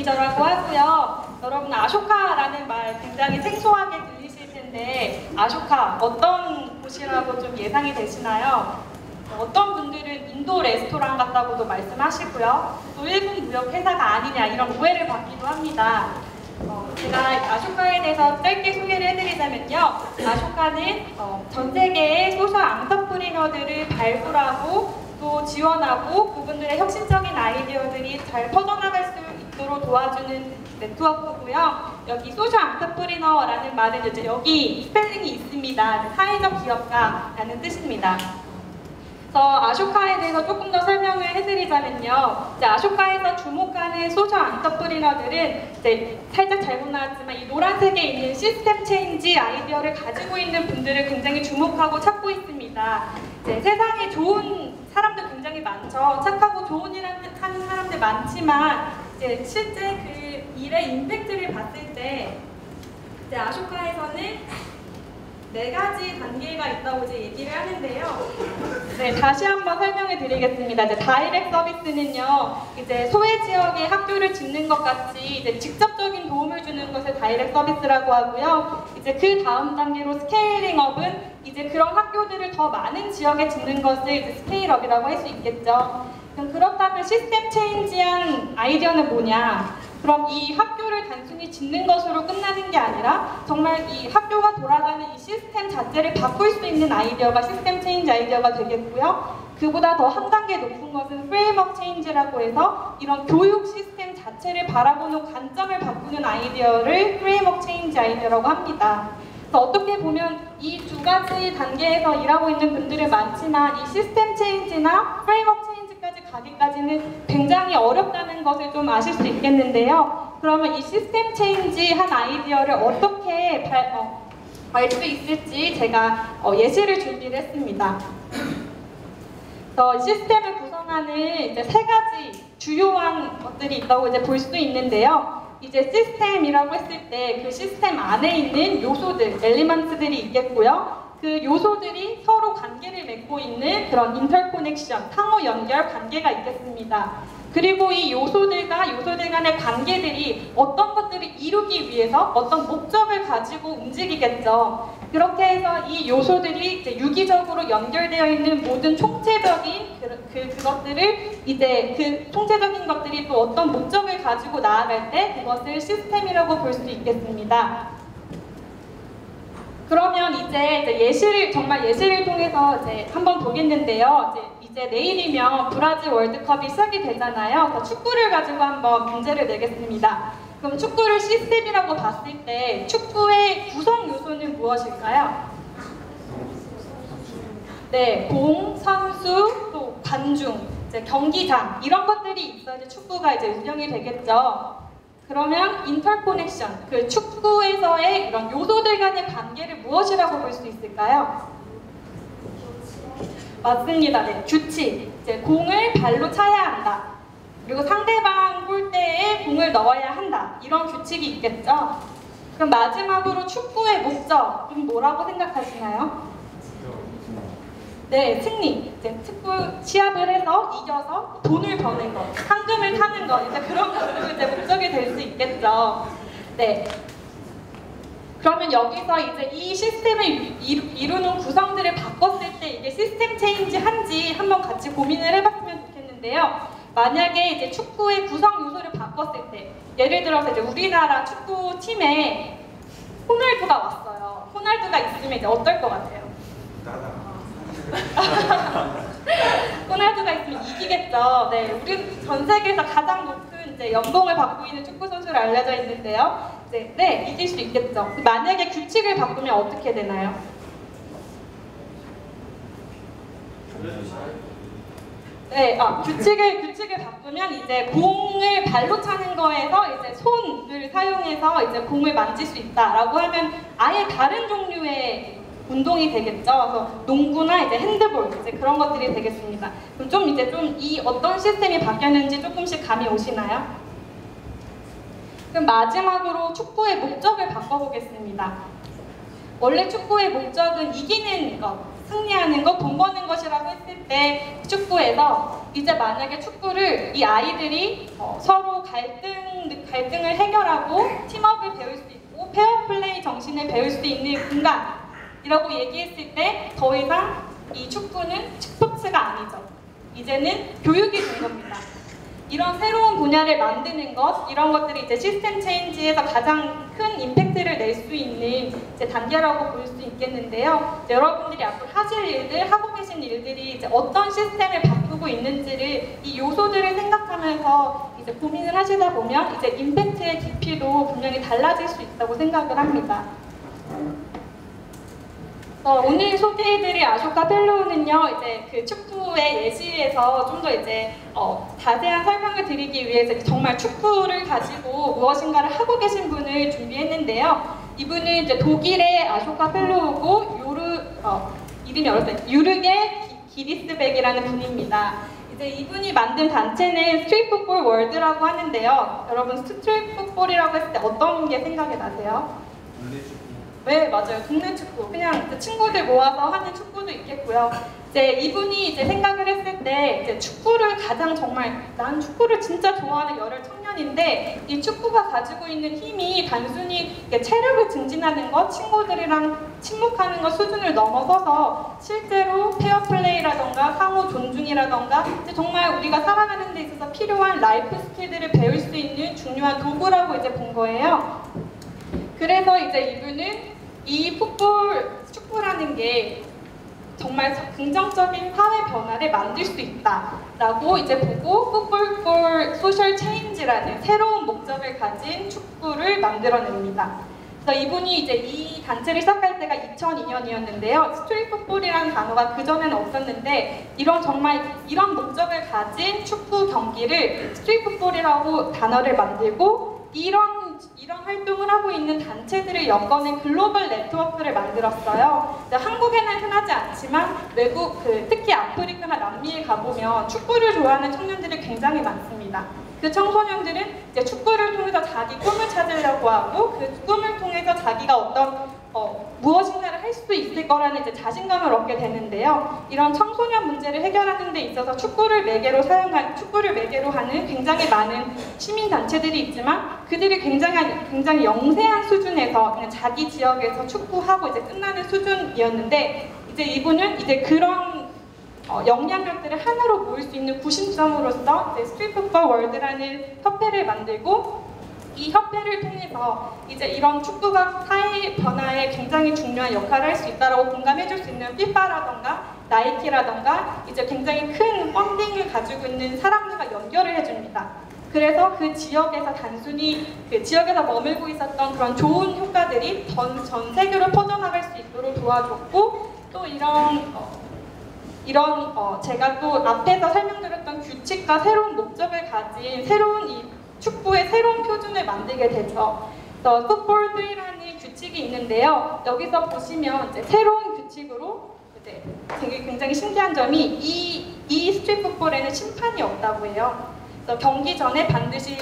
매니저라고 하고요. 여러분 아쇼카라는 말 굉장히 생소하게 들리실 텐데 아쇼카 어떤 곳이라고 좀 예상이 되시나요? 어떤 분들은 인도 레스토랑 같다고도 말씀하시고요. 또 일본 무역 회사가 아니냐 이런 오해를 받기도 합니다. 제가 아쇼카에 대해서 짧게 소개를 해드리자면요. 아쇼카는 전 세계의 소셜 앙터프리너들을 발굴하고 또 지원하고 그분들의 혁신적인 아이디어들이 잘 퍼져나갈 수 있도록 도와주는 네트워크고요. 여기 소셜 앙터프리너라는 말은 이제 여기 스펠링이 있습니다. 사회적 기업가라는 뜻입니다. 아쇼카에 대해서 조금 더 설명을 해드리자면요. 이제 아쇼카에서 주목하는 소셜 앙터프리너들은 이제 살짝 잘못 나왔지만 이 노란색에 있는 시스템 체인지 아이디어를 가지고 있는 분들을 굉장히 주목하고 찾고 있습니다. 이제 세상에 좋은 사람들 굉장히 많죠. 착하고 좋은 일 하는 사람들 많지만 이제 실제 그 일의 임팩트를 봤을 때 이제 아쇼카에서는 4가지 단계가 있다고 이제 얘기를 하는데요. 네, 다시 한번 설명을 드리겠습니다. 이제 다이렉트 서비스는요, 이제 소외 지역에 학교를 짓는 것 같이 이제 직접적인 도움을 주는 것을 다이렉트 서비스라고 하고요. 이제 그 다음 단계로 스케일링업은 이제 그런 학교들을 더 많은 지역에 짓는 것을 이제 스케일업이라고 할 수 있겠죠. 그럼 그렇다면 시스템 체인지한 아이디어는 뭐냐? 그럼 이 학교를 단순히 짓는 것으로 끝나는 게 아니라 정말 이 학교가 돌아가는 이 시스템 자체를 바꿀 수 있는 아이디어가 시스템 체인지 아이디어가 되겠고요. 그보다 더 한 단계 높은 것은 프레임워크 체인지라고 해서 이런 교육 시스템 자체를 바라보는 관점을 바꾸는 아이디어를 프레임워크 체인지 아이디어라고 합니다. 그래서 어떻게 보면 이 2가지 단계에서 일하고 있는 분들은 많지만 이 시스템 체인지나 프레임워크 체인지까지 가기까지는 굉장히 어렵다는 것을 좀 아실 수 있겠는데요. 그러면 이 시스템 체인지 한 아이디어를 어떻게 알 수 있을지 제가 예시를 준비를 했습니다. 시스템을 구성하는 이제 3가지 주요한 것들이 있다고 이제 볼 수 있는데요. 이제 시스템이라고 했을 때 그 시스템 안에 있는 요소들, 엘리먼트들이 있겠고요. 그 요소들이 서로 관계를 맺고 있는 그런 인터커넥션, 상호 연결 관계가 있겠습니다. 그리고 이 요소들 간의 관계들이 어떤 것들을 이루기 위해서 어떤 목적을 가지고 움직이겠죠. 그렇게 해서 이 요소들이 이제 유기적으로 연결되어 있는 모든 총체적인 그것들을 이제 그 총체적인 것들이 또 어떤 목적을 가지고 나아갈 때 그것을 시스템이라고 볼 수 있겠습니다. 그러면 이제 정말 예시를 통해서 이제 한번 보겠는데요. 이제 내일이면 브라질 월드컵이 시작이 되잖아요. 그래서 축구를 가지고 한번 문제를 내겠습니다. 그럼 축구를 시스템이라고 봤을 때 축구의 구성 요소는 무엇일까요? 네, 공, 선수, 또 관중, 이제 경기장 이런 것들이 있어야 축구가 이제 운영이 되겠죠. 그러면 인터커넥션, 그 축구에서의 이런 요소들 간의 관계를 무엇이라고 볼 수 있을까요? 맞습니다. 네, 규칙. 이제 공을 발로 차야 한다. 그리고 상대방 골대에 공을 넣어야 한다. 이런 규칙이 있겠죠. 그럼 마지막으로 축구의 목적은 뭐라고 생각하시나요? 네, 승리. 이제 축구 시합을 해서 이겨서 돈을 버는 것, 상금을 타는 것, 이제 그런 것들이 이제 목적이 될 수 있겠죠. 네. 그러면 여기서 이제 이 시스템을 이루는 구성들을 바꿨을 때 이게 시스템 체인지 한지 한번 같이 고민을 해봤으면 좋겠는데요. 만약에 이제 축구의 구성 요소를 바꿨을 때, 예를 들어서 이제 우리나라 축구팀에 호날두가 왔어요. 호날두가 있으면 이제 어떨 것 같아요? 호날두가 있으면 이기겠죠. 네, 우리 전 세계에서 가장 높은 이제 연봉을 받고 있는 축구 선수로 알려져 있는데요. 네, 이길 수 있겠죠. 만약에 규칙을 바꾸면 어떻게 되나요? 네, 규칙을 바꾸면 이제 공을 발로 차는 거에서 이제 손을 사용해서 이제 공을 만질 수 있다라고 하면 아예 다른 종류의 운동이 되겠죠. 그래서 농구나 이제 핸드볼 이제 그런 것들이 되겠습니다. 그럼 좀 이 어떤 시스템이 바뀌었는지 조금씩 감이 오시나요? 그럼 마지막으로 축구의 목적을 바꿔보겠습니다. 원래 축구의 목적은 이기는 것, 승리하는 것, 돈 버는 것이라고 했을 때 축구에서 이제 만약에 축구를 이 아이들이 서로 갈등을 해결하고 팀워크를 배울 수 있고 페어플레이 정신을 배울 수 있는 공간이라고 얘기했을 때 더 이상 이 축구는 스포츠가 아니죠. 이제는 교육이 된 겁니다. 이런 새로운 분야를 만드는 것, 이런 것들이 이제 시스템 체인지에서 가장 큰 임팩트를 낼 수 있는 이제 단계라고 볼 수 있겠는데요. 여러분들이 앞으로 하실 일들, 하고 계신 일들이 이제 어떤 시스템을 바꾸고 있는지를 이 요소들을 생각하면서 이제 고민을 하시다 보면 이제 임팩트의 깊이도 분명히 달라질 수 있다고 생각을 합니다. 오늘 소개해드릴 아쇼카 펠로우는요, 이제 그 축구의 예시에서 좀 더 이제 자세한 설명을 드리기 위해서 정말 축구를 가지고 무엇인가를 하고 계신 분을 준비했는데요. 이분은 이제 독일의 아쇼카 펠로우고 이름이 어렵다. 유르게 기리스백이라는 분입니다. 이제 이분이 만든 단체는 스트리트 풋볼 월드라고 하는데요. 여러분 스트리트 풋볼이라고 했을 때 어떤 게 생각이 나세요? 네, 맞아요. 동네 축구. 그냥 친구들 모아서 하는 축구도 있겠고요. 이제 이분이 이제 생각을 했을 때 이제 축구를 가장 정말 난 축구를 진짜 좋아하는 열혈 청년인데 이 축구가 가지고 있는 힘이 단순히 체력을 증진하는 것, 친구들이랑 친목하는 것 수준을 넘어서서 실제로 페어플레이라던가 상호 존중이라던가 이제 정말 우리가 살아가는 데 있어서 필요한 라이프 스킬들을 배울 수 있는 중요한 도구라고 이제 본 거예요. 그래서 이제 이분은 이 축구라는 게 정말 긍정적인 사회 변화를 만들 수 있다라고 이제 보고 풋볼 for 소셜 체인지라는 새로운 목적을 가진 축구를 만들어냅니다. 그래서 이분이 이제 이 단체를 시작할 때가 2002년이었는데요. 스트리트 풋볼이라는 단어가 그전에는 없었는데 정말 이런 목적을 가진 축구 경기를 스트리트 풋볼이라고 단어를 만들고 이런 활동을 하고 있는 단체들을 엮어낸 글로벌 네트워크를 만들었어요. 한국에는 흔하지 않지만 외국, 특히 아프리카나 남미에 가보면 축구를 좋아하는 청년들이 굉장히 많습니다. 그 청소년들은 이제 축구를 통해서 자기 꿈을 찾으려고 하고 그 꿈을 통해서 자기가 어떤 무엇인가를 할 수 있을 거라는 이제 자신감을 얻게 되는데요. 이런 청소년 문제를 해결하는 데 있어서 축구를 매개로 하는 굉장히 많은 시민단체들이 있지만 그들이 굉장히 영세한 수준에서 그냥 자기 지역에서 축구하고 이제 끝나는 수준이었는데 이제 이분은 이제 그런 영향력들을 하나로 모을 수 있는 구심점으로서 스트리트 풋볼 월드라는 협회를 만들고 이 협회를 통해서 이제 이런 축구가 사회 변화에 굉장히 중요한 역할을 할 수 있다라고 공감해줄 수 있는 피파라던가 나이키라던가 이제 굉장히 큰 펀딩을 가지고 있는 사람들과 연결을 해줍니다. 그래서 그 지역에서 단순히 그 지역에서 머물고 있었던 그런 좋은 효과들이 전 세계로 퍼져나갈 수 있도록 도와줬고 또 제가 또 앞에서 설명드렸던 규칙과 새로운 목적을 가진 새로운 축구의 새로운 표준을 만들게 되죠. 풋볼이라는 규칙이 있는데요. 여기서 보시면 이제 새로운 규칙으로 이제 되게 굉장히 신기한 점이 이 스트리트 풋볼에는 심판이 없다고 해요. 그래서 경기 전에 반드시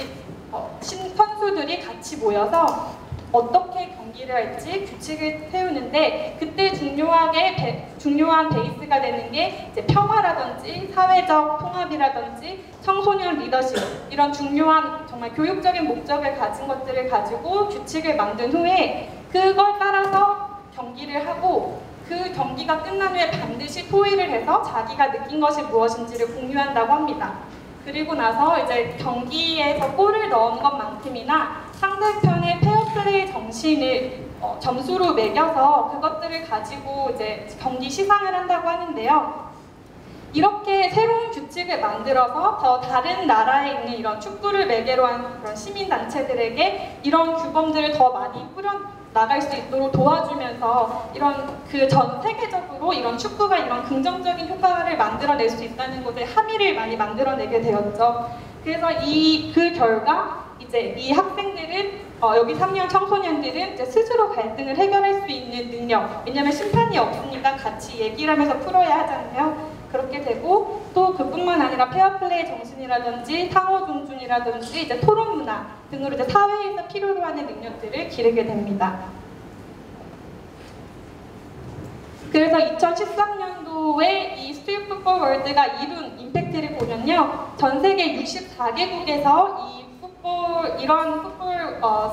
선수들이 같이 모여서 어떻게 경기를 할지 규칙을 세우는데 그때 중요한 베이스가 되는 게 이제 평화라든지 사회적 통합이라든지 청소년 리더십 이런 중요한 정말 교육적인 목적을 가진 것들을 가지고 규칙을 만든 후에 그걸 따라서 경기를 하고 그 경기가 끝난 후에 반드시 토의를 해서 자기가 느낀 것이 무엇인지를 공유한다고 합니다. 그리고 나서 이제 경기에서 골을 넣은 것만큼이나 상대편의 페어플레이 정신을 점수로 매겨서 그것들을 가지고 이제 경기 시상을 한다고 하는데요. 이렇게 새로운 규칙을 만들어서 더 다른 나라에 있는 이런 축구를 매개로 한 그런 시민단체들에게 이런 규범들을 더 많이 나갈 수 있도록 도와주면서 이런 전 세계적으로 이런 축구가 이런 긍정적인 효과를 만들어낼 수 있다는 것에 함의를 많이 만들어내게 되었죠. 그래서 그 결과 이제 이 학생들은 여기 3년 청소년들은 이제 스스로 갈등을 해결할 수 있는 능력, 왜냐하면 심판이 없으니까 같이 얘기를 하면서 풀어야 하잖아요. 그렇게 되고 또 그뿐만 아니라 페어플레이 정신이라든지 상호 존중이라든지 이제 토론 문화 등으로 이제 사회에서 필요로 하는 능력들을 기르게 됩니다. 그래서 2013년도에 이 스트리트 풋볼 월드가 이룬 임팩트를 보면요, 전 세계 64개국에서 이런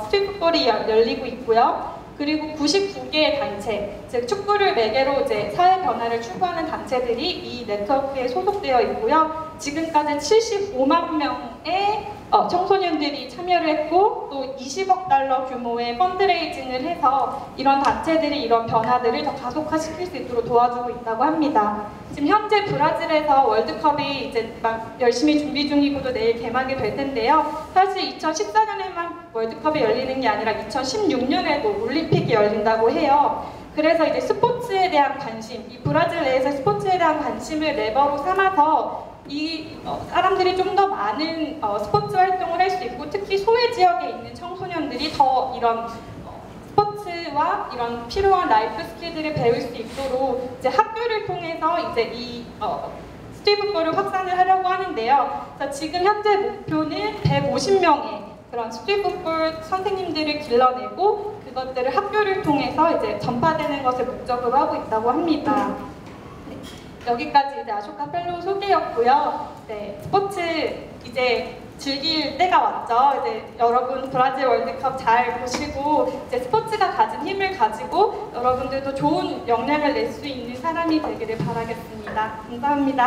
스트리트 풋볼이 열리고 있고요. 그리고 99개의 단체, 즉 축구를 매개로 이제 사회 변화를 추구하는 단체들이 이 네트워크에 소속되어 있고요. 지금까지 75만 명의 청소년들이 참여를 했고, 또 20억 달러 규모의 펀드레이징을 해서 이런 단체들이 이런 변화들을 더 가속화시킬 수 있도록 도와주고 있다고 합니다. 지금 현재 브라질에서 월드컵이 이제 막 열심히 준비 중이고도 내일 개막이 될 텐데요. 사실 2014년에만 월드컵이 열리는 게 아니라 2016년에도 올림픽이 열린다고 해요. 그래서 이제 스포츠에 대한 관심, 이 브라질 내에서 스포츠에 대한 관심을 레버로 삼아서 사람들이 좀 더 많은 스포츠 활동을 할 수 있고, 특히 소외 지역에 있는 청소년들이 더 이런 스포츠와 이런 필요한 라이프 스킬들을 배울 수 있도록 이제 학교를 통해서 이제 이 스트리트 풋볼을 확산을 하려고 하는데요. 그래서 지금 현재 목표는 150명의 그런 스트리트 풋볼 선생님들을 길러내고 그것들을 학교를 통해서 이제 전파되는 것을 목적으로 하고 있다고 합니다. 여기까지 이제 아쇼카 펠로우 소개였고요. 네, 스포츠 이제 즐길 때가 왔죠. 이제 여러분 브라질 월드컵 잘 보시고 이제 스포츠가 가진 힘을 가지고 여러분들도 좋은 영향을 낼 수 있는 사람이 되기를 바라겠습니다. 감사합니다.